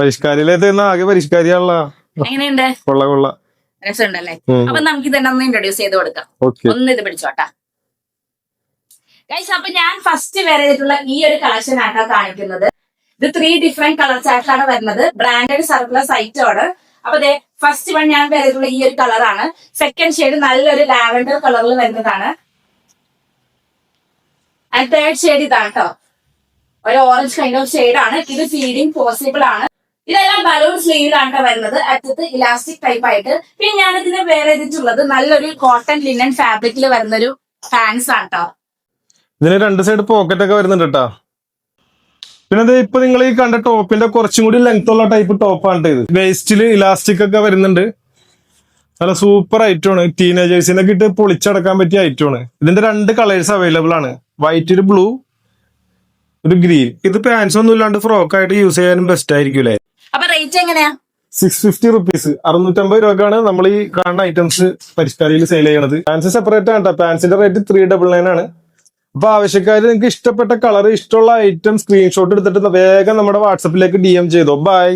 പരിഷ്കാരിയിലേത് ആകെ പരിഷ്കാരിയാണല്ലോ. എങ്ങനെയുണ്ട്? കൊള്ള കൊള്ള, രസമുണ്ടല്ലേ? അപ്പൊ നമുക്ക് ഇതെന്നെ ഒന്ന് ഇൻട്രൊഡ്യൂസ് ചെയ്ത് കൊടുക്കാം. ഒന്ന് ഇത് പിടിച്ചോട്ടാ ഗൈസ്. അപ്പൊ ഞാൻ ഫസ്റ്റ് വെയർ ചെയ്തിട്ടുള്ള ഈ ഒരു കളക്ഷൻ ആയിട്ടാണ് കാണിക്കുന്നത്. ഇത് 3 ഡിഫറെന്റ് കളേഴ്സ് ആയിട്ടാണ് വരുന്നത്. ബ്രാൻഡഡ് സർപ്ലസ് ഐറ്റം ആണ്. അപ്പൊ അതെ, ഫസ്റ്റ് വൺ ഞാൻ വെയർ ചെയ്തിട്ടുള്ള ഈ ഒരു കളറാണ്. സെക്കൻഡ് ഷെയ്ഡ് നല്ലൊരു ലാവൻഡർ കളറിൽ വരുന്നതാണ്. ആൻഡ് തേർഡ് ഷെയ്ഡ് ഇതാണ് കേട്ടോ, ഒരു ഓറഞ്ച് കൈൻഡ് ഓഫ് ഷെയ്ഡ് ആണ്. ഇത് ഫീഡിങ് പോസിബിൾ ആണ്. ഇതെല്ലാം ബലൂൺ സ്ലീവിലാണ് വരുന്നത്, അറ്റത്ത് ഇലാസ്റ്റിക് ടൈപ്പ് ആയിട്ട്. പിന്നെ ഞാൻ ഇതിന് വെയർ ചെയ്തിട്ടുള്ളത് നല്ലൊരു കോട്ടൺ ലിനൻ ഫാബ്രിക്കിൽ വരുന്നൊരു പാൻസ് ആണ് കേട്ടോ. ഇതിന് 2 സൈഡ് പോക്കറ്റ് ഒക്കെ വരുന്നുണ്ട് കേട്ടോ. പിന്നെ ഇപ്പൊ നിങ്ങൾ ഈ കണ്ട ടോപ്പിന്റെ കുറച്ചും കൂടി ലെങ്ത് ഉള്ള ടൈപ്പ് ടോപ്പാണ് ഇത്. വേസ്റ്റില് ഇലാസ്റ്റിക് ഒക്കെ വരുന്നുണ്ട്. നല്ല സൂപ്പർ ഐറ്റം ആണ്. ടീനേജേഴ്സിനൊക്കെ ഇട്ട് പൊളിച്ചടക്കാൻ പറ്റിയ ഐറ്റം ആണ്. ഇതിന്റെ 2 കളേഴ്സ് അവൈലബിൾ ആണ്, വൈറ്റ്, ഒരു ബ്ലൂ, ഒരു ഗ്രീൻ. ഇത് പാൻസ് ഒന്നും ഇല്ലാണ്ട് ഫ്രോക്ക് ആയിട്ട് യൂസ് ചെയ്യാനും ബെസ്റ്റ് ആയിരിക്കും അല്ലേ. അപ്പൊ റേറ്റ് എങ്ങനെയാ? 650 റുപ്പീസ്, 650 രൂപക്കാണ് നമ്മൾ ഈ കാണുന്ന ഐറ്റംസ് പരിഷ്കാരിയിൽ സെയിൽ ചെയ്യണത്. പാൻസ് സെപ്പറേറ്റ് ആണ്. പാൻസിന്റെ റേറ്റ് 399 ആണ്. അപ്പൊ ആവശ്യക്കാര് നിങ്ങൾക്ക് ഇഷ്ടപ്പെട്ട കളർ, ഇഷ്ടമുള്ള ഐറ്റം സ്ക്രീൻഷോട്ട് എടുത്തിട്ട് വേഗം നമ്മുടെ വാട്സപ്പിലേക്ക് DM ചെയ്തോ. ബൈ.